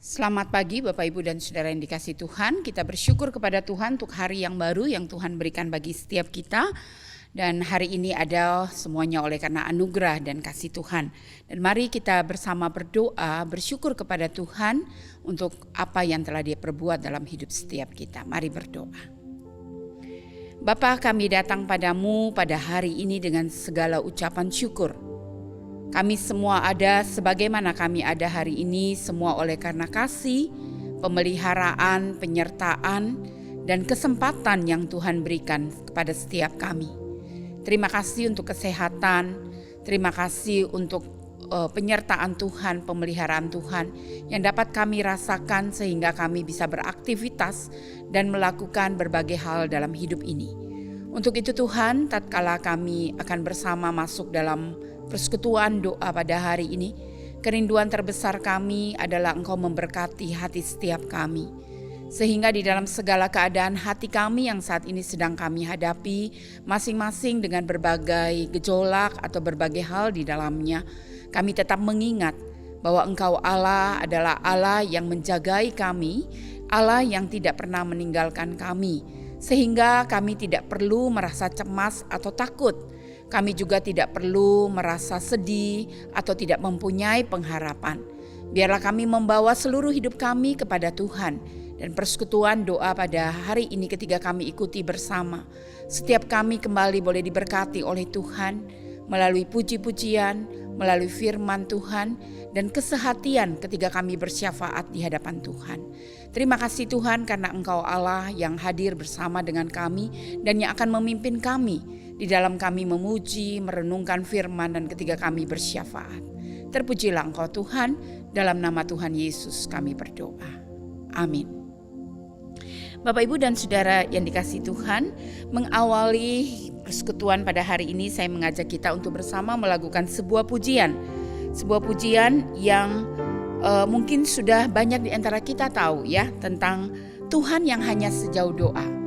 Selamat pagi Bapak Ibu dan Saudara yang dikasihi Tuhan. Kita bersyukur kepada Tuhan untuk hari yang baru yang Tuhan berikan bagi setiap kita. Dan hari ini ada semuanya oleh karena anugerah dan kasih Tuhan. Dan mari kita bersama berdoa, bersyukur kepada Tuhan untuk apa yang telah Dia perbuat dalam hidup setiap kita. Mari berdoa. Bapa, kami datang padamu pada hari ini dengan segala ucapan syukur. Kami semua ada sebagaimana kami ada hari ini, semua oleh karena kasih, pemeliharaan, penyertaan, dan kesempatan yang Tuhan berikan kepada setiap kami. Terima kasih untuk kesehatan, terima kasih untuk penyertaan Tuhan, pemeliharaan Tuhan yang dapat kami rasakan sehingga kami bisa beraktivitas dan melakukan berbagai hal dalam hidup ini. Untuk itu Tuhan, tatkala kami akan bersama masuk dalam persekutuan doa pada hari ini, kerinduan terbesar kami adalah Engkau memberkati hati setiap kami. Sehingga di dalam segala keadaan hati kami yang saat ini sedang kami hadapi, masing-masing dengan berbagai gejolak atau berbagai hal di dalamnya, kami tetap mengingat bahwa Engkau Allah adalah Allah yang menjagai kami, Allah yang tidak pernah meninggalkan kami, sehingga kami tidak perlu merasa cemas atau takut. Kami juga tidak perlu merasa sedih atau tidak mempunyai pengharapan. Biarlah kami membawa seluruh hidup kami kepada Tuhan. Dan persekutuan doa pada hari ini ketika kami ikuti bersama. Setiap kami kembali boleh diberkati oleh Tuhan melalui puji-pujian, melalui firman Tuhan, dan kesehatian ketika kami bersyafaat di hadapan Tuhan. Terima kasih Tuhan karena Engkau Allah yang hadir bersama dengan kami dan yang akan memimpin kami di dalam kami memuji, merenungkan firman dan ketika kami bersyafaat. Terpujilah Engkau Tuhan, dalam nama Tuhan Yesus kami berdoa. Amin. Bapak Ibu dan Saudara yang dikasihi Tuhan, mengawali persekutuan pada hari ini saya mengajak kita untuk bersama melakukan sebuah pujian. Sebuah pujian yang mungkin sudah banyak di antara kita tahu ya, tentang Tuhan yang hanya sejauh doa.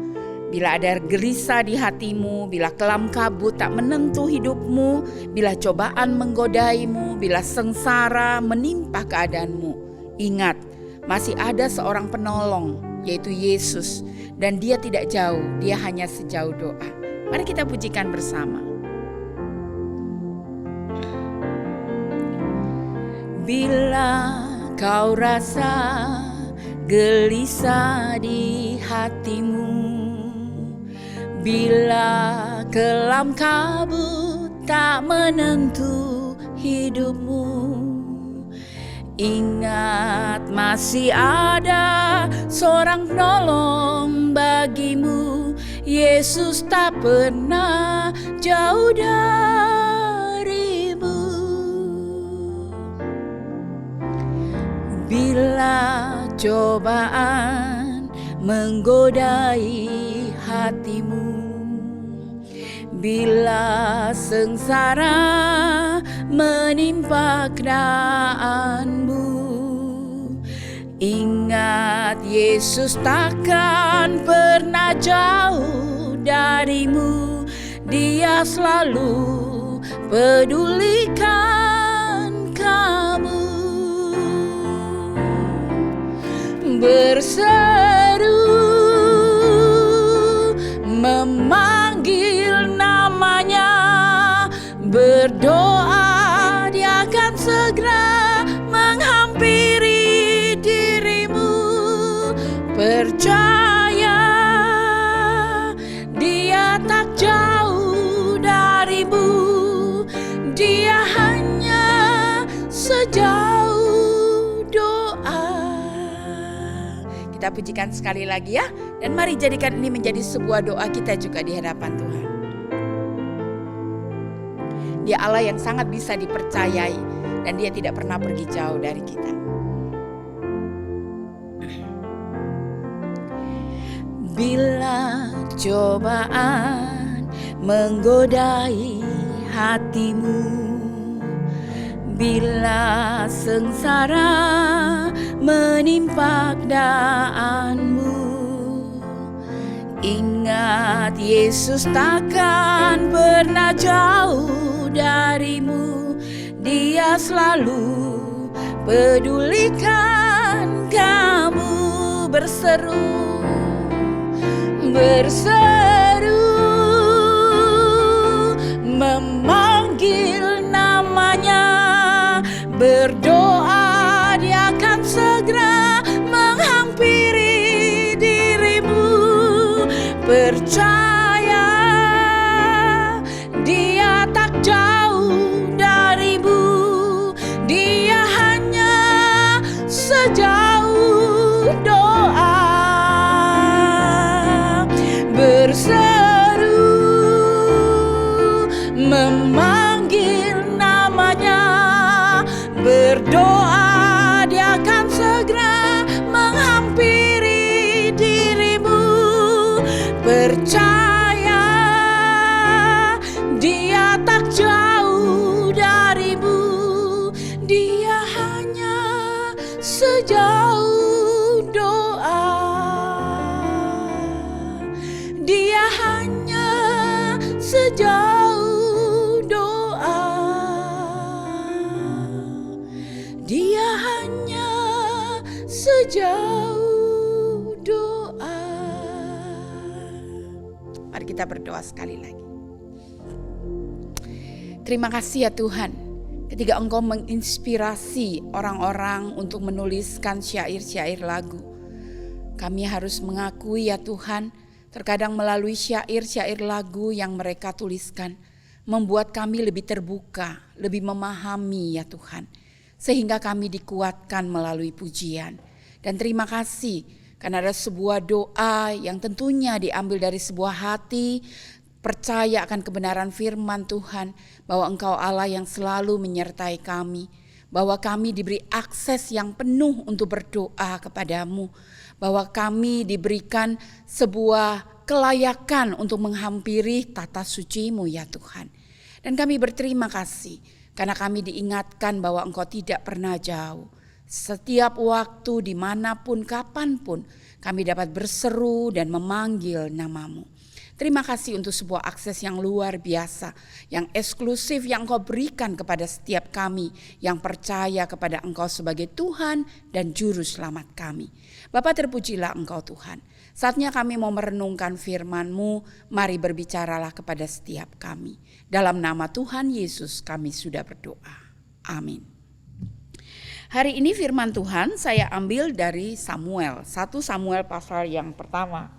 Bila ada gelisah di hatimu, bila kelam kabut tak menentu hidupmu, bila cobaan menggodaimu, bila sengsara menimpa keadaanmu, ingat masih ada seorang penolong, yaitu Yesus, dan Dia tidak jauh, Dia hanya sejauh doa. Mari kita pujikan bersama. Bila kau rasa gelisah di hatimu, bila kelam kabut tak menentu hidupmu, ingat masih ada seorang penolong bagimu. Yesus tak pernah jauh darimu. Bila cobaan menggodai hatimu, bila sengsara menimpa keadaanmu, ingat Yesus takkan pernah jauh darimu. Dia selalu pedulikan kamu. Berseru memanggil namanya, berdoa Dia akan segera menghampiri dirimu. Percaya Dia tak jauh darimu, Dia hanya sejauh doa. Kita pujikan sekali lagi ya, dan mari jadikan ini menjadi sebuah doa kita juga di hadapan Tuhan. Dia Allah yang sangat bisa dipercayai dan Dia tidak pernah pergi jauh dari kita. Bila cobaan menggodai hatimu, bila sengsara menimpa keadaanmu, ingat Yesus takkan pernah jauh darimu. Dia selalu pedulikan berseru, berseru, memanggil namanya, berdoa dia akan segera menghampiri dirimu. Percaya dia tak jauh darimu, dia hanya sejauh doa. Berseru, memanggil namanya, berdoa dia akan segera menghampiri dirimu. Percaya dia tak jauh darimu, dia hanya sejauh doa. Dia hanya sejauh doa. Dia hanya sejauh doa. Mari kita berdoa sekali lagi. Terima kasih ya Tuhan, ketika Engkau menginspirasi orang-orang untuk menuliskan syair-syair lagu. Kami harus mengakui ya Tuhan, terkadang melalui syair-syair lagu yang mereka tuliskan, membuat kami lebih terbuka, lebih memahami ya Tuhan. Sehingga kami dikuatkan melalui pujian. Dan terima kasih karena ada sebuah doa yang tentunya diambil dari sebuah hati, percaya akan kebenaran firman Tuhan, bahwa Engkau Allah yang selalu menyertai kami, bahwa kami diberi akses yang penuh untuk berdoa kepadamu, bahwa kami diberikan sebuah kelayakan untuk menghampiri tata suci-Mu ya Tuhan. Dan kami berterima kasih karena kami diingatkan bahwa Engkau tidak pernah jauh. Setiap waktu, dimanapun, kapanpun, kami dapat berseru dan memanggil nama-Mu. Terima kasih untuk sebuah akses yang luar biasa, yang eksklusif yang Engkau berikan kepada setiap kami yang percaya kepada Engkau sebagai Tuhan dan Juru Selamat kami. Bapa, terpujilah Engkau Tuhan. Saatnya kami mau merenungkan firman-Mu, mari berbicaralah kepada setiap kami. Dalam nama Tuhan Yesus kami sudah berdoa. Amin. Hari ini firman Tuhan saya ambil dari Samuel, 1 Samuel pasal yang pertama.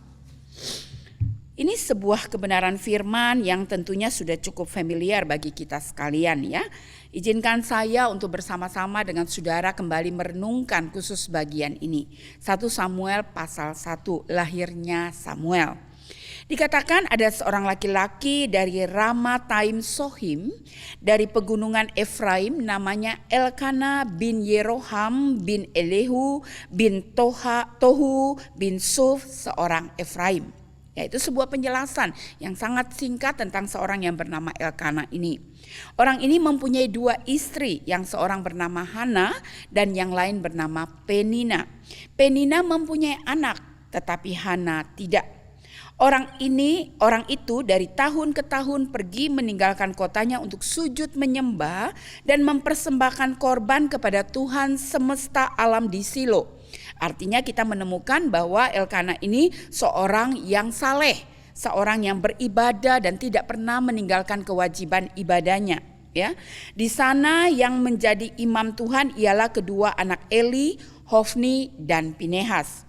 Ini sebuah kebenaran firman yang tentunya sudah cukup familiar bagi kita sekalian ya. Izinkan saya untuk bersama-sama dengan saudara kembali merenungkan khusus bagian ini. 1 Samuel pasal 1, lahirnya Samuel. Dikatakan ada seorang laki-laki dari Ramataim Sohim, dari pegunungan Efraim, namanya Elkana bin Yeroham bin Elihu bin Tohu bin Suf, seorang Efraim. Yaitu sebuah penjelasan yang sangat singkat tentang seorang yang bernama Elkana ini. Orang ini mempunyai 2 istri, yang seorang bernama Hana dan yang lain bernama Penina. Penina mempunyai anak, tetapi Hana tidak. Orang itu dari tahun ke tahun pergi meninggalkan kotanya untuk sujud menyembah dan mempersembahkan korban kepada Tuhan semesta alam di Silo. Artinya kita menemukan bahwa Elkana ini seorang yang saleh, seorang yang beribadah dan tidak pernah meninggalkan kewajiban ibadahnya. Ya, di sana yang menjadi imam Tuhan ialah kedua anak Eli, Hofni dan Pinehas.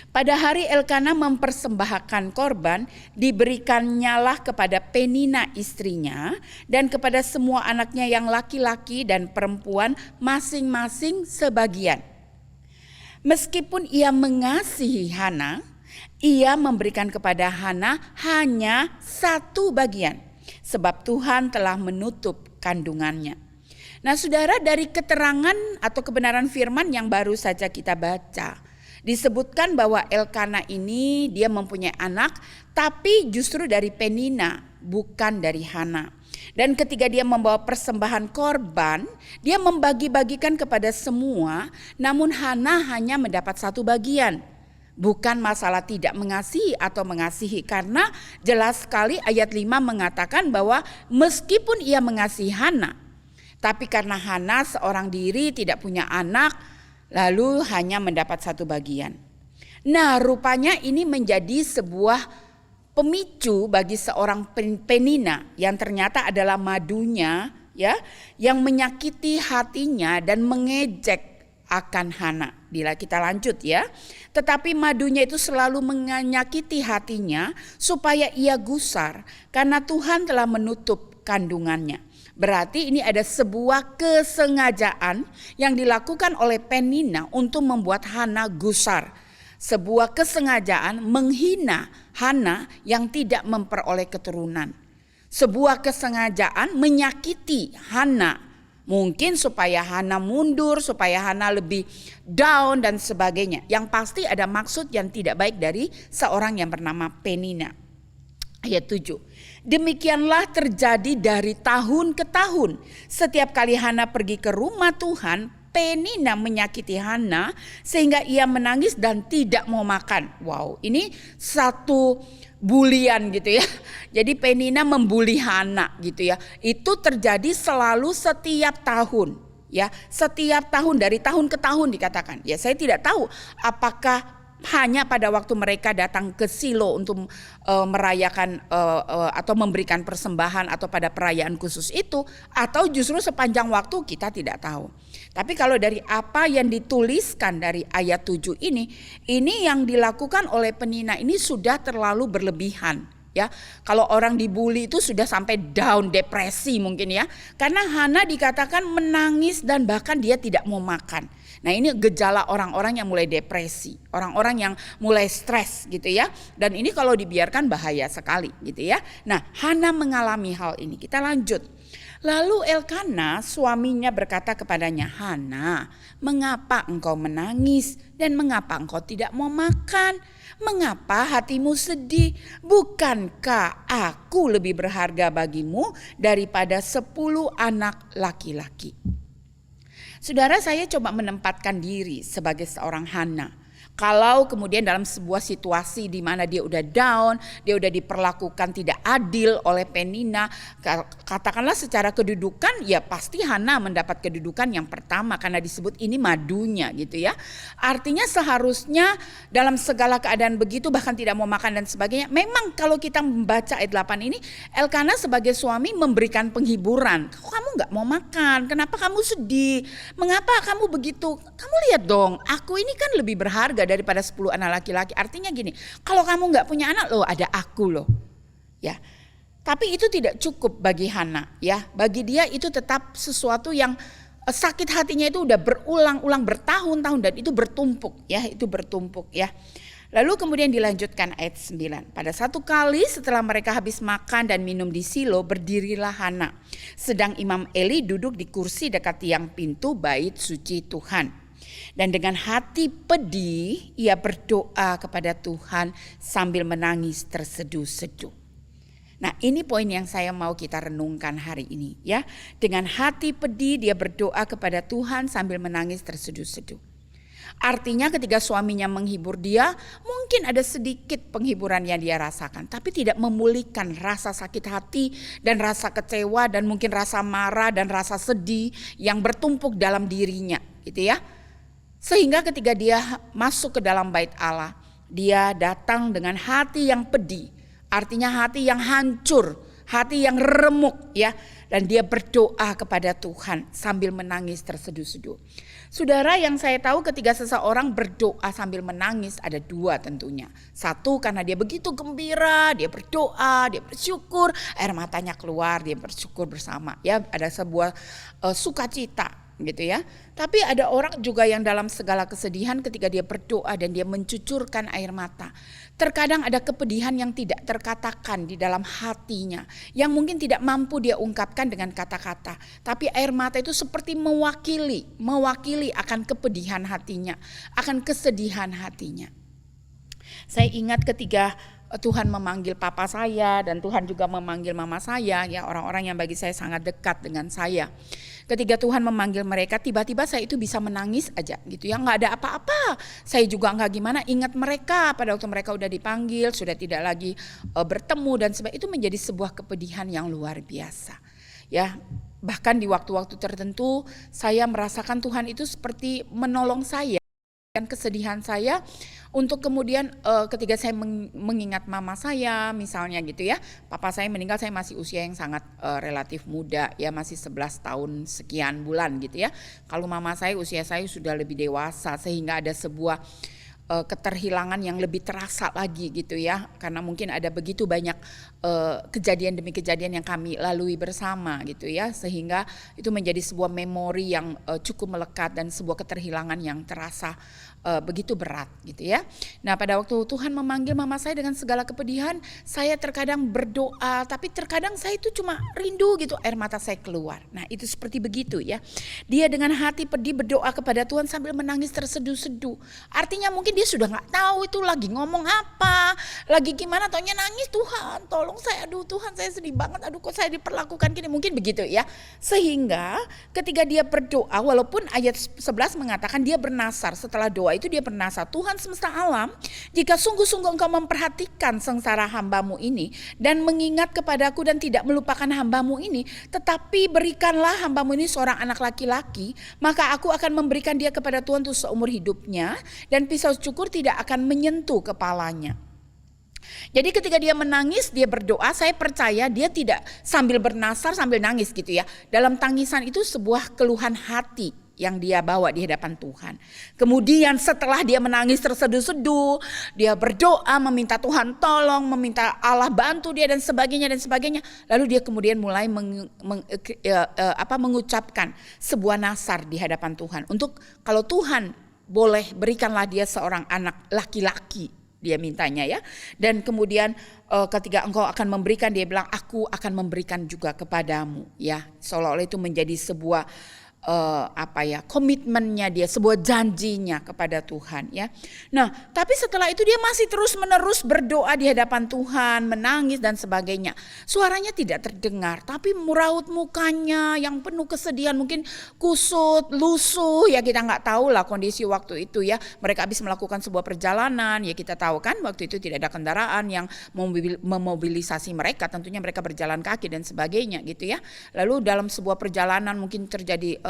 Pada hari Elkana mempersembahkan korban, diberikannya kepada Penina istrinya dan kepada semua anaknya yang laki-laki dan perempuan masing-masing sebagian. Meskipun ia mengasihi Hana, ia memberikan kepada Hana hanya 1 bagian, sebab Tuhan telah menutup kandungannya. Nah saudara, dari keterangan atau kebenaran firman yang baru saja kita baca, disebutkan bahwa Elkana ini dia mempunyai anak, tapi justru dari Penina, bukan dari Hana. Dan ketika dia membawa persembahan korban, dia membagi-bagikan kepada semua, namun Hana hanya mendapat 1 bagian. Bukan masalah tidak mengasihi atau mengasihi, karena jelas sekali ayat 5 mengatakan bahwa meskipun ia mengasihi Hana, tapi karena Hana seorang diri tidak punya anak, lalu hanya mendapat 1 bagian. Nah, rupanya ini menjadi sebuah pemicu bagi seorang Penina yang ternyata adalah madunya, ya, yang menyakiti hatinya dan mengejek akan Hana. Bila kita lanjut ya. Tetapi madunya itu selalu menyakiti hatinya supaya ia gusar karena Tuhan telah menutup kandungannya. Berarti ini ada sebuah kesengajaan yang dilakukan oleh Penina untuk membuat Hana gusar. Sebuah kesengajaan menghina Hana yang tidak memperoleh keturunan. Sebuah kesengajaan menyakiti Hana. Mungkin supaya Hana mundur, supaya Hana lebih down dan sebagainya. Yang pasti ada maksud yang tidak baik dari seorang yang bernama Penina. Ayat 7. Demikianlah terjadi dari tahun ke tahun. Setiap kali Hana pergi ke rumah Tuhan, Penina menyakiti Hana sehingga ia menangis dan tidak mau makan. Wow, ini satu bulian gitu ya. Jadi Penina membuli Hana gitu ya. Itu terjadi selalu setiap tahun ya. Setiap tahun, dari tahun ke tahun dikatakan. Ya, saya tidak tahu apakah hanya pada waktu mereka datang ke Silo untuk merayakan atau memberikan persembahan atau pada perayaan khusus itu, atau justru sepanjang waktu, kita tidak tahu. Tapi kalau dari apa yang dituliskan dari ayat 7 ini yang dilakukan oleh Penina ini sudah terlalu berlebihan. Ya, kalau orang dibully itu sudah sampai down, depresi mungkin ya. Karena Hana dikatakan menangis dan bahkan dia tidak mau makan. Nah, ini gejala orang-orang yang mulai depresi, orang-orang yang mulai stres gitu ya. Dan ini kalau dibiarkan bahaya sekali gitu ya. Nah, Hana mengalami hal ini. Kita lanjut. Lalu Elkana suaminya berkata kepadanya, Hana, mengapa engkau menangis dan mengapa engkau tidak mau makan? Mengapa hatimu sedih? Bukankah aku lebih berharga bagimu daripada 10 anak laki-laki? Saudara, saya coba menempatkan diri sebagai seorang Hana. Kalau kemudian dalam sebuah situasi di mana dia udah down, dia udah diperlakukan tidak adil oleh Penina, katakanlah secara kedudukan, ya pasti Hana mendapat kedudukan yang pertama karena disebut ini madunya gitu ya. Artinya seharusnya dalam segala keadaan begitu, bahkan tidak mau makan dan sebagainya. Memang kalau kita membaca ayat 8 ini, Elkana sebagai suami memberikan penghiburan. Kamu gak mau makan, kenapa kamu sedih? Mengapa kamu begitu? Kamu lihat dong, aku ini kan lebih berharga daripada 10 anak laki-laki. Artinya gini, kalau kamu gak punya anak loh, ada aku loh. Ya. Tapi itu tidak cukup bagi Hana ya. Bagi dia itu tetap sesuatu yang sakit hatinya itu udah berulang-ulang bertahun-tahun dan itu bertumpuk ya, itu bertumpuk ya. Lalu kemudian dilanjutkan ayat 9. Pada satu kali setelah mereka habis makan dan minum di Silo, berdirilah Hana. Sedang Imam Eli duduk di kursi dekat tiang pintu bait suci Tuhan. Dan dengan hati pedih ia berdoa kepada Tuhan sambil menangis terseduh-seduh. Nah, ini poin yang saya mau kita renungkan hari ini ya. Dengan hati pedih dia berdoa kepada Tuhan sambil menangis terseduh-seduh. Artinya ketika suaminya menghibur dia, mungkin ada sedikit penghiburan yang dia rasakan, tapi tidak memulihkan rasa sakit hati dan rasa kecewa dan mungkin rasa marah dan rasa sedih yang bertumpuk dalam dirinya gitu ya. Sehingga ketika dia masuk ke dalam bait Allah, dia datang dengan hati yang pedih. Artinya hati yang hancur, hati yang remuk ya. Dan dia berdoa kepada Tuhan sambil menangis terseduh-seduh. Saudara, yang saya tahu ketika seseorang berdoa sambil menangis ada dua tentunya. Satu, karena dia begitu gembira, dia berdoa, dia bersyukur, air matanya keluar, dia bersyukur bersama. Ya, ada sebuah sukacita gitu ya. Tapi ada orang juga yang dalam segala kesedihan ketika dia berdoa dan dia mencucurkan air mata. Terkadang ada kepedihan yang tidak terkatakan di dalam hatinya, yang mungkin tidak mampu dia ungkapkan dengan kata-kata. Tapi air mata itu seperti mewakili akan kepedihan hatinya, akan kesedihan hatinya. Saya ingat ketika Tuhan memanggil papa saya dan Tuhan juga memanggil mama saya, ya orang-orang yang bagi saya sangat dekat dengan saya. Ketika Tuhan memanggil mereka, tiba-tiba saya itu bisa menangis aja gitu ya, nggak ada apa-apa. Saya juga nggak gimana ingat mereka pada waktu mereka udah dipanggil, sudah tidak lagi bertemu dan sebagainya. Itu menjadi sebuah kepedihan yang luar biasa. Ya, bahkan di waktu-waktu tertentu saya merasakan Tuhan itu seperti menolong saya. dan kesedihan saya untuk kemudian ketika saya mengingat mama saya misalnya gitu ya, papa saya meninggal saya masih usia yang sangat relatif muda ya, masih 11 tahun sekian bulan gitu ya. Kalau mama saya usia saya sudah lebih dewasa, sehingga ada sebuah keterhilangan yang lebih terasa lagi gitu ya, karena mungkin ada begitu banyak kejadian demi kejadian yang kami lalui bersama gitu ya, sehingga itu menjadi sebuah memori yang cukup melekat dan sebuah keterhilangan yang terasa begitu berat gitu ya. Nah, pada waktu Tuhan memanggil mama saya dengan segala kepedihan, saya terkadang berdoa, tapi terkadang saya itu cuma rindu gitu, air mata saya keluar. Nah, itu seperti begitu ya. Dia dengan hati pedih berdoa kepada Tuhan sambil menangis terseduh-seduh. Artinya mungkin dia sudah nggak tahu itu lagi ngomong apa, lagi gimana, taunya nangis, Tuhan tolong saya, aduh Tuhan saya sedih banget, aduh kok saya diperlakukan gini, mungkin begitu ya. Sehingga ketika dia berdoa, walaupun ayat 11 mengatakan dia bernasar, setelah doa itu dia bernasar, Tuhan semesta alam, jika sungguh-sungguh engkau memperhatikan sengsara hambamu ini dan mengingat kepadaku dan tidak melupakan hambamu ini, tetapi berikanlah hambamu ini seorang anak laki-laki, maka aku akan memberikan dia kepada Tuhan untuk seumur hidupnya, dan pisau cukur tidak akan menyentuh kepalanya. Jadi ketika dia menangis, dia berdoa, saya percaya dia tidak sambil bernasar sambil nangis gitu ya. Dalam tangisan itu sebuah keluhan hati yang dia bawa di hadapan Tuhan. Kemudian setelah dia menangis terseduh-seduh, dia berdoa meminta Tuhan tolong, meminta Allah bantu dia dan sebagainya dan sebagainya. Lalu dia kemudian mulai mengucapkan sebuah nasar di hadapan Tuhan. Untuk kalau Tuhan boleh berikanlah dia seorang anak laki-laki, dia mintanya ya. Dan kemudian ketika engkau akan memberikan, dia bilang aku akan memberikan juga kepadamu ya. Seolah-olah itu menjadi sebuah komitmennya dia, sebuah janjinya kepada Tuhan ya. Nah, tapi setelah itu dia masih terus-menerus berdoa di hadapan Tuhan, menangis dan sebagainya. Suaranya tidak terdengar, tapi raut mukanya yang penuh kesedihan, mungkin kusut, lusuh ya, kita nggak tahu lah kondisi waktu itu ya. Mereka habis melakukan sebuah perjalanan ya, kita tahu kan waktu itu tidak ada kendaraan yang memobilisasi mereka, tentunya mereka berjalan kaki dan sebagainya gitu ya. Lalu dalam sebuah perjalanan mungkin terjadi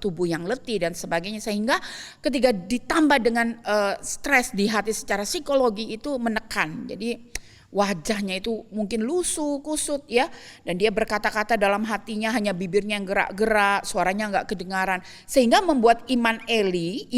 tubuh yang letih dan sebagainya, sehingga ketika ditambah dengan stres di hati secara psikologi itu menekan. Jadi wajahnya itu mungkin lusuh, kusut ya, dan dia berkata-kata dalam hatinya hanya bibirnya yang gerak-gerak, suaranya enggak kedengaran, sehingga membuat Imam Eli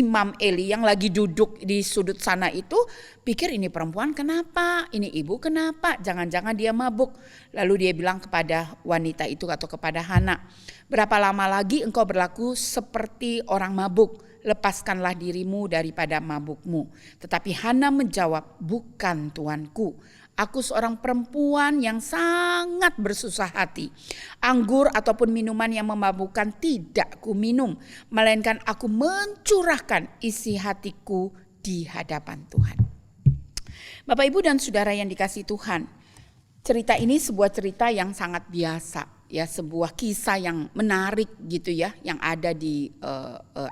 yang lagi duduk di sudut sana itu pikir ini perempuan kenapa, ini ibu kenapa, jangan-jangan dia mabuk. Lalu dia bilang kepada wanita itu atau kepada Hana, berapa lama lagi engkau berlaku seperti orang mabuk? Lepaskanlah dirimu daripada mabukmu. Tetapi Hana menjawab, bukan tuanku. Aku seorang perempuan yang sangat bersusah hati. Anggur ataupun minuman yang memabukkan tidak ku minum, melainkan aku mencurahkan isi hatiku di hadapan Tuhan. Bapak, Ibu dan Saudara yang dikasihi Tuhan, cerita ini sebuah cerita yang sangat biasa. Ya, sebuah kisah yang menarik gitu ya, yang ada di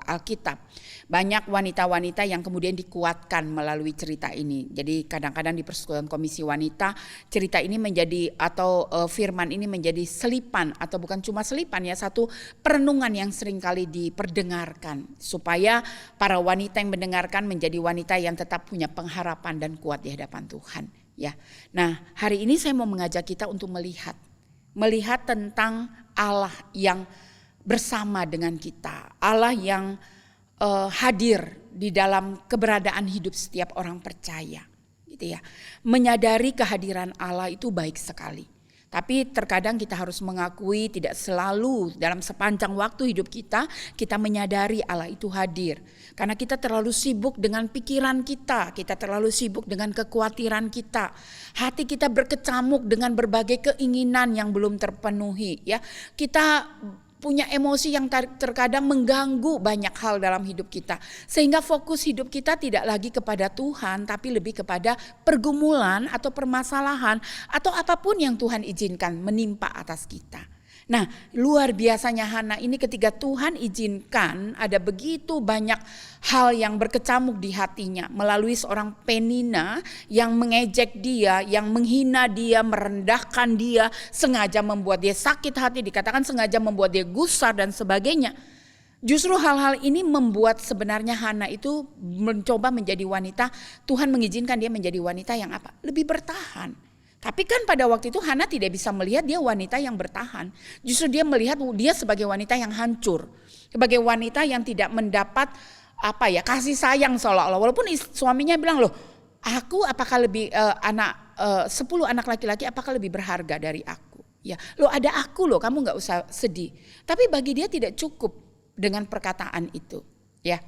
Alkitab. Banyak wanita-wanita yang kemudian dikuatkan melalui cerita ini. Jadi kadang-kadang di Persekutuan Komisi Wanita cerita ini menjadi atau firman ini menjadi selipan, atau bukan cuma selipan ya, satu perenungan yang seringkali diperdengarkan supaya para wanita yang mendengarkan menjadi wanita yang tetap punya pengharapan dan kuat di hadapan Tuhan ya. Nah, hari ini saya mau mengajak kita untuk melihat tentang Allah yang bersama dengan kita, Allah yang hadir di dalam keberadaan hidup setiap orang percaya, gitu ya. Menyadari kehadiran Allah itu baik sekali. Tapi terkadang kita harus mengakui tidak selalu dalam sepanjang waktu hidup kita menyadari Allah itu hadir. Karena kita terlalu sibuk dengan pikiran kita terlalu sibuk dengan kekhawatiran kita. Hati kita berkecamuk dengan berbagai keinginan yang belum terpenuhi ya. Kita punya emosi yang terkadang mengganggu banyak hal dalam hidup kita. Sehingga fokus hidup kita tidak lagi kepada Tuhan, tapi lebih kepada pergumulan atau permasalahan atau apapun yang Tuhan izinkan menimpa atas kita. Nah, luar biasanya Hana ini ketika Tuhan izinkan ada begitu banyak hal yang berkecamuk di hatinya melalui seorang Penina yang mengejek dia, yang menghina dia, merendahkan dia, sengaja membuat dia sakit hati, dikatakan sengaja membuat dia gusar dan sebagainya. Justru hal-hal ini membuat sebenarnya Hana itu mencoba menjadi wanita, Tuhan mengizinkan dia menjadi wanita yang apa? Lebih bertahan. Tapi kan pada waktu itu Hana tidak bisa melihat dia wanita yang bertahan. Justru dia melihat dia sebagai wanita yang hancur. Sebagai wanita yang tidak mendapat kasih sayang seolah-olah. Walaupun suaminya bilang, loh aku apakah lebih 10 anak laki-laki apakah lebih berharga dari aku? Ya, loh ada aku loh, kamu gak usah sedih. Tapi bagi dia tidak cukup dengan perkataan itu, ya.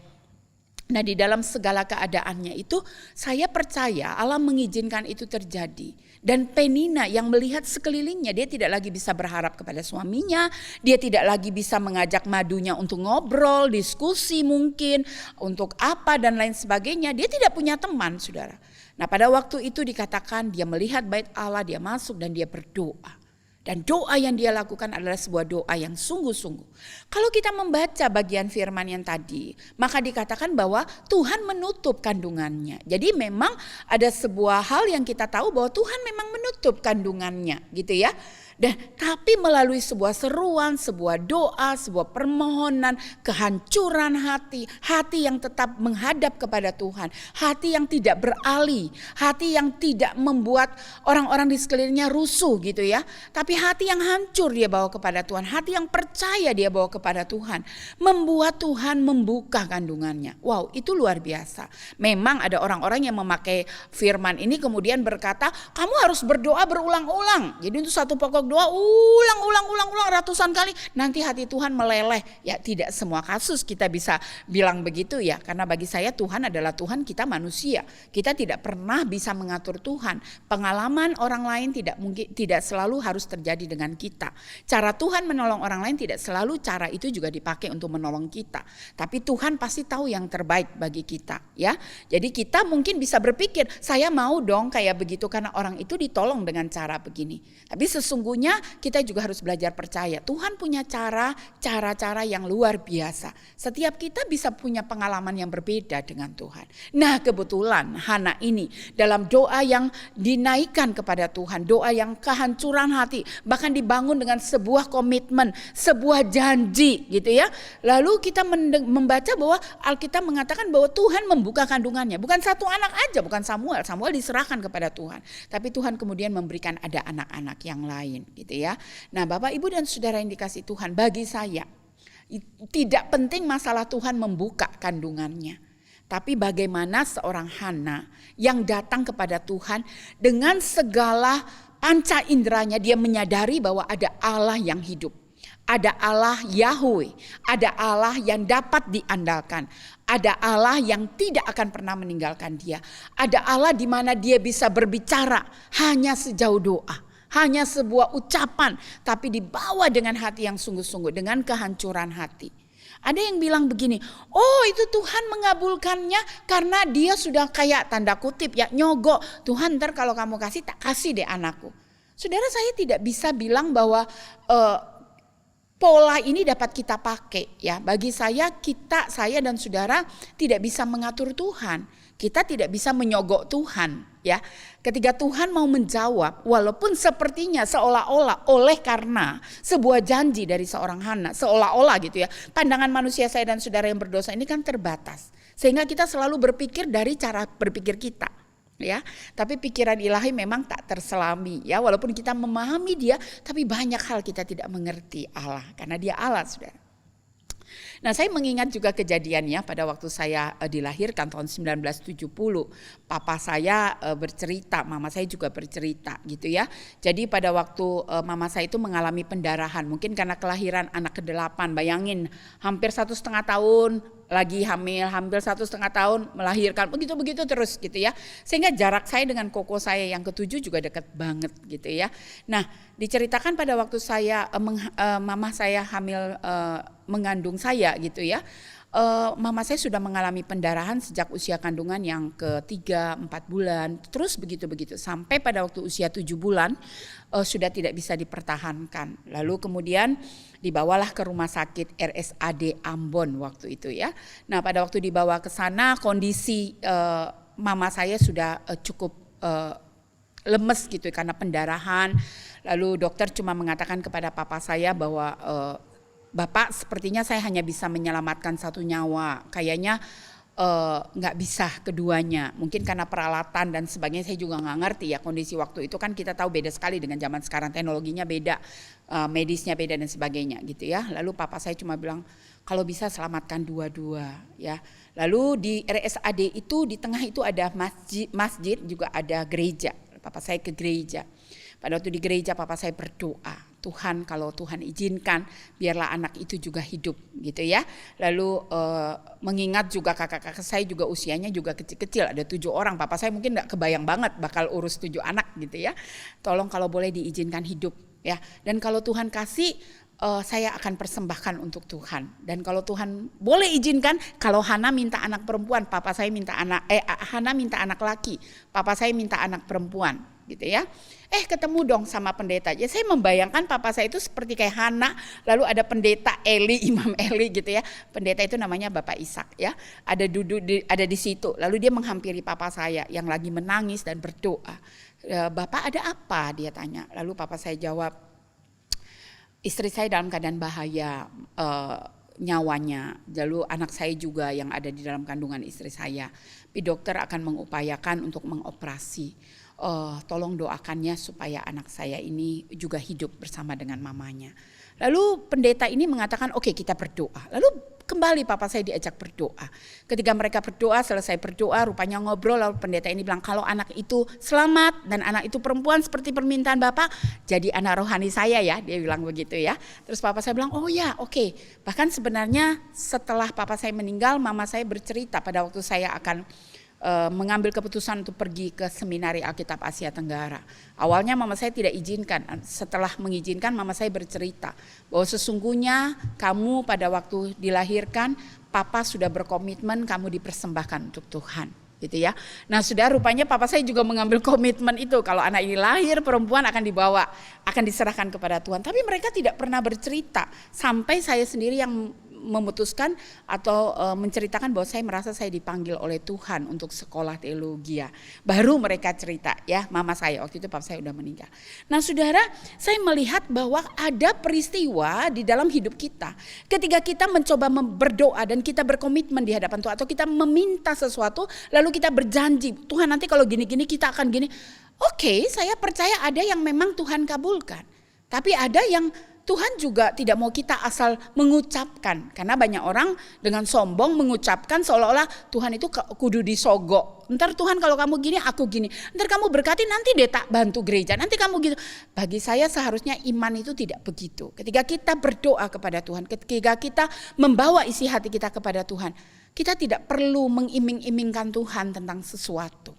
Nah, di dalam segala keadaannya itu saya percaya Allah mengizinkan itu terjadi. Dan Penina yang melihat sekelilingnya, dia tidak lagi bisa berharap kepada suaminya, dia tidak lagi bisa mengajak madunya untuk ngobrol, diskusi mungkin, untuk apa dan lain sebagainya. Dia tidak punya teman, saudara. Nah, pada waktu itu dikatakan dia melihat bait Allah, dia masuk dan dia berdoa. Dan doa yang dia lakukan adalah sebuah doa yang sungguh-sungguh. Kalau kita membaca bagian firman yang tadi, maka dikatakan bahwa Tuhan menutup kandungannya. Jadi memang ada sebuah hal yang kita tahu bahwa Tuhan memang menutup kandungannya, gitu ya. Dan tapi melalui sebuah seruan, sebuah doa, sebuah permohonan, kehancuran hati, hati yang tetap menghadap kepada Tuhan, hati yang tidak beralih, hati yang tidak membuat orang-orang di sekelilingnya rusuh gitu ya. Tapi hati yang hancur dia bawa kepada Tuhan, hati yang percaya dia bawa kepada Tuhan, membuat Tuhan membuka kandungannya. Wow, itu luar biasa. Memang ada orang-orang yang memakai firman ini kemudian berkata, kamu harus berdoa berulang-ulang. Jadi itu satu pokok doa ulang ratusan kali, nanti hati Tuhan meleleh. Ya, tidak semua kasus kita bisa bilang begitu ya, karena bagi saya Tuhan adalah Tuhan, kita manusia. Kita tidak pernah bisa mengatur Tuhan. Pengalaman orang lain tidak selalu harus terjadi dengan kita. Cara Tuhan menolong orang lain tidak selalu cara itu juga dipakai untuk menolong kita. Tapi Tuhan pasti tahu yang terbaik bagi kita, ya. Jadi kita mungkin bisa berpikir, saya mau dong kayak begitu karena orang itu ditolong dengan cara begini. Tapi sesungguhnya kita juga harus belajar percaya. Tuhan punya cara-cara yang luar biasa. Setiap kita bisa punya pengalaman yang berbeda dengan Tuhan. Nah, kebetulan Hana ini dalam doa yang dinaikkan kepada Tuhan, doa yang kehancuran hati, bahkan dibangun dengan sebuah komitmen, sebuah janji gitu ya. Lalu kita membaca bahwa Alkitab mengatakan bahwa Tuhan membuka kandungannya. Bukan satu anak aja, bukan Samuel diserahkan kepada Tuhan. Tapi Tuhan kemudian memberikan ada anak-anak yang lain gitu ya. Nah, Bapak, Ibu dan Saudara yang dikasih Tuhan, bagi saya tidak penting masalah Tuhan membuka kandungannya. Tapi bagaimana seorang Hana yang datang kepada Tuhan dengan segala panca inderanya, dia menyadari bahwa ada Allah yang hidup. Ada Allah Yahweh, ada Allah yang dapat diandalkan. Ada Allah yang tidak akan pernah meninggalkan dia. Ada Allah di mana dia bisa berbicara hanya sejauh doa. Hanya sebuah ucapan, tapi dibawa dengan hati yang sungguh-sungguh, dengan kehancuran hati. Ada yang bilang begini, oh itu Tuhan mengabulkannya karena dia sudah kayak tanda kutip ya nyogok. Tuhan ntar kalau kamu kasih, tak kasih deh anakku. Saudara, saya tidak bisa bilang bahwa pola ini dapat kita pakai ya. Bagi saya dan saudara tidak bisa mengatur Tuhan. Kita tidak bisa menyogok Tuhan ya. Ketika Tuhan mau menjawab, walaupun sepertinya seolah-olah oleh karena sebuah janji dari seorang Hana, seolah-olah gitu ya. Pandangan manusia saya dan saudara yang berdosa ini kan terbatas. Sehingga kita selalu berpikir dari cara berpikir kita. Ya, tapi pikiran ilahi memang tak terselami ya, walaupun kita memahami dia, tapi banyak hal kita tidak mengerti Allah karena dia Allah, saudara. Nah, saya mengingat juga kejadiannya pada waktu saya dilahirkan tahun 1970. Papa saya bercerita, mama saya juga bercerita gitu ya. Jadi pada waktu mama saya itu mengalami pendarahan, mungkin karena kelahiran anak ke-8. Bayangin, hampir 1,5 tahun lagi hamil, hampir 1,5 tahun melahirkan, begitu terus gitu ya. Sehingga jarak saya dengan koko saya yang ke-7 juga dekat banget gitu ya. Nah, diceritakan pada waktu saya mama saya hamil mengandung saya gitu ya. Mama saya sudah mengalami pendarahan sejak usia kandungan yang ke-3, 4 bulan, terus begitu sampai pada waktu usia 7 bulan sudah tidak bisa dipertahankan. Lalu kemudian dibawalah ke rumah sakit RSAD Ambon waktu itu ya. Nah, pada waktu dibawa ke sana kondisi mama saya sudah cukup lemes gitu karena pendarahan. Lalu dokter cuma mengatakan kepada papa saya bahwa Bapak, sepertinya saya hanya bisa menyelamatkan satu nyawa, kayaknya nggak bisa keduanya, mungkin karena peralatan dan sebagainya. Saya juga nggak ngerti ya, kondisi waktu itu kan kita tahu beda sekali dengan zaman sekarang, teknologinya beda, medisnya beda dan sebagainya gitu ya. Lalu papa saya cuma bilang kalau bisa selamatkan dua-dua ya. Lalu di RSAD itu di tengah itu ada masjid juga ada gereja. Papa saya ke gereja. Pada waktu di gereja papa saya berdoa, Tuhan kalau Tuhan izinkan biarlah anak itu juga hidup gitu ya. Lalu mengingat juga kakak-kakak saya juga usianya juga kecil-kecil, ada 7 orang. Papa saya mungkin gak kebayang banget bakal urus 7 anak gitu ya. Tolong kalau boleh diizinkan hidup ya. Dan kalau Tuhan kasih saya akan persembahkan untuk Tuhan. Dan kalau Tuhan boleh izinkan, kalau Hana minta anak perempuan, papa saya minta Hana minta anak laki, papa saya minta anak perempuan gitu ya. Ketemu dong sama pendeta. Ya saya membayangkan papa saya itu seperti kayak Hana, lalu ada pendeta Eli, Imam Eli gitu ya. Pendeta itu namanya Bapak Ishak ya. Ada di situ. Lalu dia menghampiri papa saya yang lagi menangis dan berdoa. Bapak ada apa? Dia tanya. Lalu papa saya jawab, istri saya dalam keadaan bahaya nyawanya. Lalu anak saya juga yang ada di dalam kandungan istri saya. Tapi dokter akan mengupayakan untuk mengoperasi. Tolong doakannya supaya anak saya ini juga hidup bersama dengan mamanya. Lalu pendeta ini mengatakan oke, kita berdoa. Lalu kembali papa saya diajak berdoa. Ketika mereka berdoa, selesai berdoa rupanya ngobrol, lalu pendeta ini bilang kalau anak itu selamat dan anak itu perempuan seperti permintaan Bapak, jadi anak rohani saya ya, dia bilang begitu ya. Terus papa saya bilang oh ya oke. Bahkan sebenarnya setelah papa saya meninggal, mama saya bercerita pada waktu saya akan mengambil keputusan untuk pergi ke seminari Alkitab Asia Tenggara. Awalnya mama saya tidak izinkan. Setelah mengizinkan, mama saya bercerita bahwa sesungguhnya kamu pada waktu dilahirkan, papa sudah berkomitmen kamu dipersembahkan untuk Tuhan, gitu ya. Nah, sudah rupanya papa saya juga mengambil komitmen itu, kalau anak ini lahir perempuan akan dibawa, akan diserahkan kepada Tuhan. Tapi mereka tidak pernah bercerita sampai saya sendiri yang memutuskan atau menceritakan bahwa saya merasa saya dipanggil oleh Tuhan untuk sekolah teologi. Baru mereka cerita ya, mama saya waktu itu papa saya udah meninggal. Nah saudara, saya melihat bahwa ada peristiwa di dalam hidup kita ketika kita mencoba berdoa dan kita berkomitmen di hadapan Tuhan, atau kita meminta sesuatu lalu kita berjanji Tuhan nanti kalau gini-gini kita akan gini. Oke, saya percaya ada yang memang Tuhan kabulkan, tapi ada yang Tuhan juga tidak mau kita asal mengucapkan. Karena banyak orang dengan sombong mengucapkan seolah-olah Tuhan itu kudu disogok. Ntar Tuhan kalau kamu gini aku gini. Ntar kamu berkati nanti deh tak bantu gereja. Nanti kamu gitu. Bagi saya seharusnya iman itu tidak begitu. Ketika kita berdoa kepada Tuhan. Ketika kita membawa isi hati kita kepada Tuhan. Kita tidak perlu mengiming-imingkan Tuhan tentang sesuatu.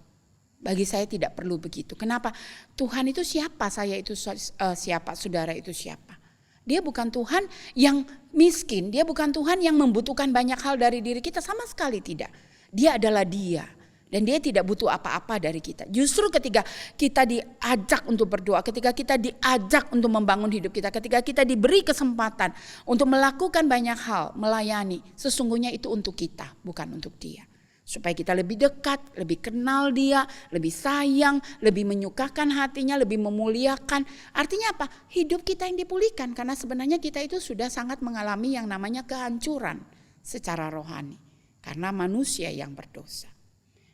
Bagi saya tidak perlu begitu. Kenapa? Tuhan itu siapa? Saya itu siapa? Saudara itu siapa? Dia bukan Tuhan yang miskin, dia bukan Tuhan yang membutuhkan banyak hal dari diri kita, sama sekali tidak. Dia adalah Dia dan Dia tidak butuh apa-apa dari kita. Justru ketika kita diajak untuk berdoa, ketika kita diajak untuk membangun hidup kita, ketika kita diberi kesempatan untuk melakukan banyak hal, melayani, sesungguhnya itu untuk kita, bukan untuk Dia. Supaya kita lebih dekat, lebih kenal Dia, lebih sayang, lebih menyukakan hatinya, lebih memuliakan. Artinya apa? Hidup kita yang dipulihkan. Karena sebenarnya kita itu sudah sangat mengalami yang namanya kehancuran secara rohani. Karena manusia yang berdosa.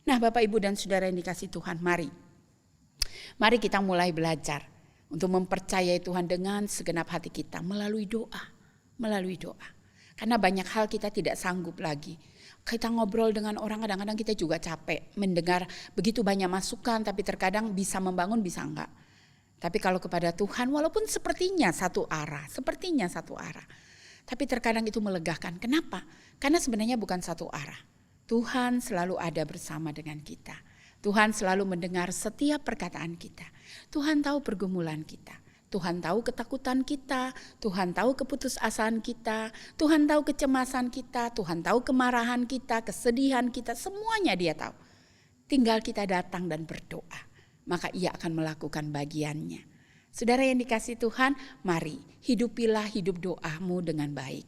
Nah Bapak Ibu dan Saudara yang dikasihi Tuhan, mari kita mulai belajar untuk mempercayai Tuhan dengan segenap hati kita melalui doa. Karena banyak hal kita tidak sanggup lagi. Kita ngobrol dengan orang, kadang-kadang kita juga capek mendengar begitu banyak masukan, tapi terkadang bisa membangun, bisa enggak. Tapi kalau kepada Tuhan, walaupun sepertinya satu arah, tapi terkadang itu melegakan. Kenapa? Karena sebenarnya bukan satu arah. Tuhan selalu ada bersama dengan kita. Tuhan selalu mendengar setiap perkataan kita. Tuhan tahu pergumulan kita. Tuhan tahu ketakutan kita, Tuhan tahu keputusasaan kita, Tuhan tahu kecemasan kita, Tuhan tahu kemarahan kita, kesedihan kita, semuanya Dia tahu. Tinggal kita datang dan berdoa, maka Ia akan melakukan bagiannya. Saudara yang dikasihi Tuhan, mari hidupilah hidup doamu dengan baik.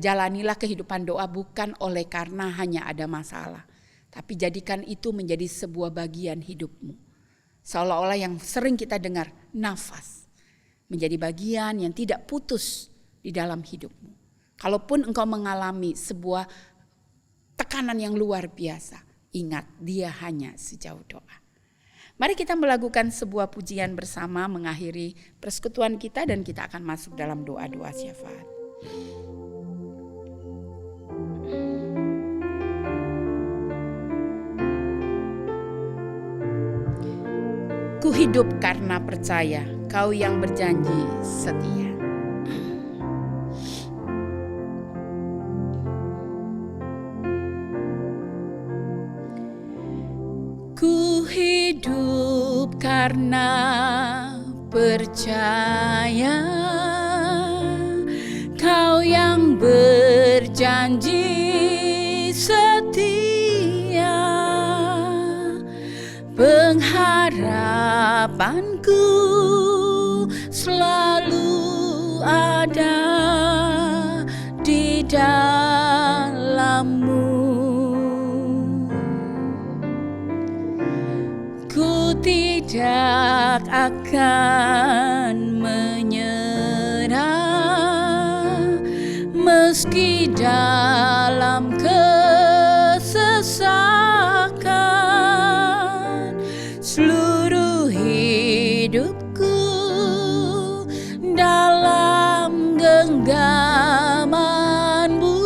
Jalanilah kehidupan doa bukan oleh karena hanya ada masalah, tapi jadikan itu menjadi sebuah bagian hidupmu. Seolah-olah yang sering kita dengar, nafas menjadi bagian yang tidak putus di dalam hidupmu. Kalaupun engkau mengalami sebuah tekanan yang luar biasa, ingat dia hanya sejauh doa. Mari kita melakukan sebuah pujian bersama mengakhiri persekutuan kita dan kita akan masuk dalam doa-doa syafaat. Ku hidup karena percaya, Kau yang berjanji setia. Ku hidup karena percaya, Kau yang berjanji setia. Pengharapanku selalu ada di dalam-Mu. Ku tidak akan menyerah meski dalam kesesakan. Seluruh hidupku dalam genggaman-Mu.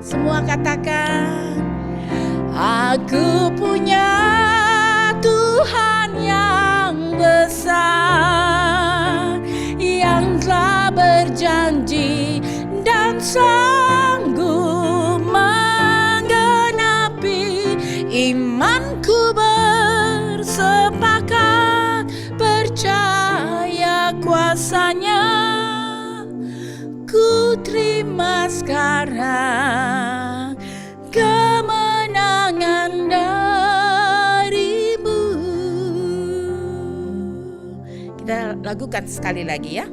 Semua katakan, aku punya Tuhan yang besar, yang telah berjanji dan sanggup menggenapi. Imanku bersepakat percaya kuasa-Nya. Ku terima sekarang kemenangan dari-Mu. Kita lakukan sekali lagi ya.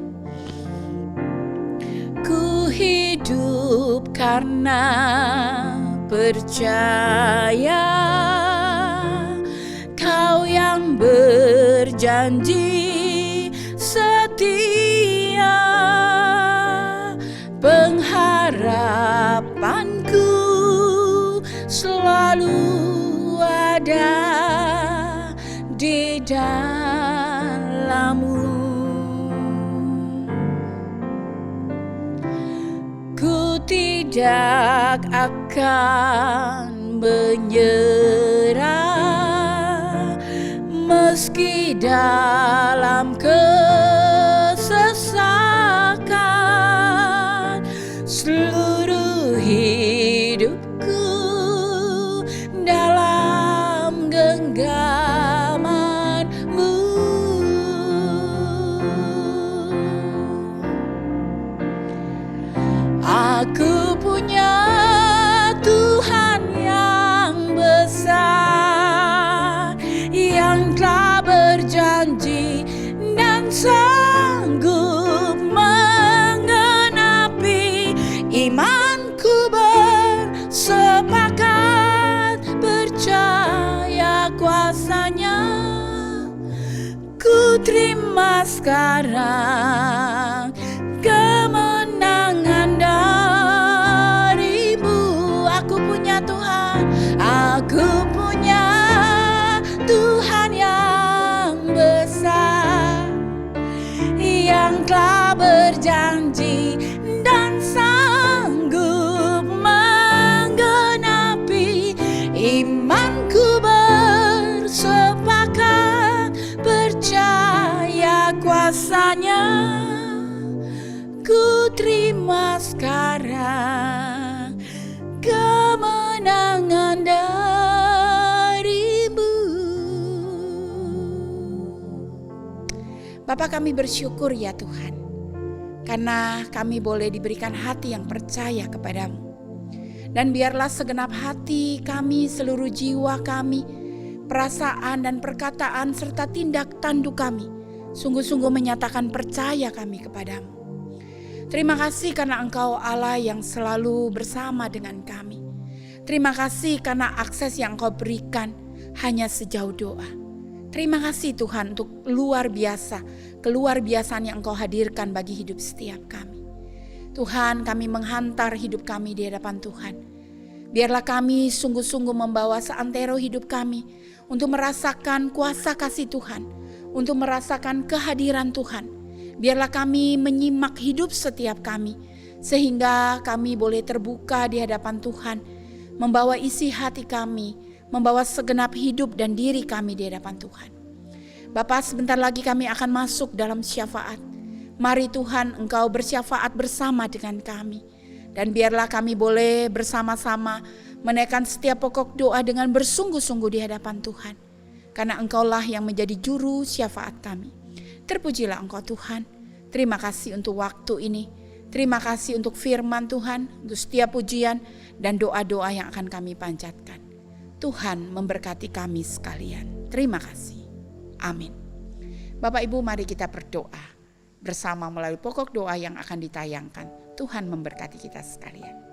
Ku hidup karena percaya, Kau yang berjanji setia. Pengharapanku selalu ada di dalam-Mu. Ku tidak akan menyerah meski dalam kesesakan. Seluruh hidupku dalam genggaman-Mu. Aku punya Tuhan yang besar, yang telah berjanji dan sanggup menggenapi. Imanku bersepakat percaya kuasa-Nya. Ku terima sekarang kemenangan dari-Mu. Aku punya Tuhan, aku punya Tuhan yang besar, yang telah berjanji dan sanggup menggenapi. Imanku bersepakat percaya kuasa-Nya. Ku terima sekarang kemenangan dari-Mu. Bapa, kami bersyukur ya Tuhan, karena kami boleh diberikan hati yang percaya kepadamu. Dan biarlah segenap hati kami, seluruh jiwa kami, perasaan dan perkataan serta tindak tanduk kami sungguh-sungguh menyatakan percaya kami kepadamu. Terima kasih karena Engkau Allah yang selalu bersama dengan kami. Terima kasih karena akses yang Engkau berikan hanya sejauh doa. Terima kasih Tuhan untuk luar biasa, keluar biasaan yang Engkau hadirkan bagi hidup setiap kami. Tuhan, kami menghantar hidup kami di hadapan Tuhan. Biarlah kami sungguh-sungguh membawa seantero hidup kami untuk merasakan kuasa kasih Tuhan, untuk merasakan kehadiran Tuhan. Biarlah kami menyimak hidup setiap kami, sehingga kami boleh terbuka di hadapan Tuhan, membawa isi hati kami, membawa segenap hidup dan diri kami di hadapan Tuhan. Bapa, sebentar lagi kami akan masuk dalam syafaat. Mari Tuhan, Engkau bersyafaat bersama dengan kami. Dan biarlah kami boleh bersama-sama menaikkan setiap pokok doa dengan bersungguh-sungguh di hadapan Tuhan. Karena Engkaulah yang menjadi juru syafaat kami. Terpujilah Engkau Tuhan. Terima kasih untuk waktu ini. Terima kasih untuk firman Tuhan, untuk setiap pujian dan doa-doa yang akan kami panjatkan. Tuhan memberkati kami sekalian. Terima kasih. Amin. Bapak Ibu, mari kita berdoa bersama melalui pokok doa yang akan ditayangkan. Tuhan memberkati kita sekalian.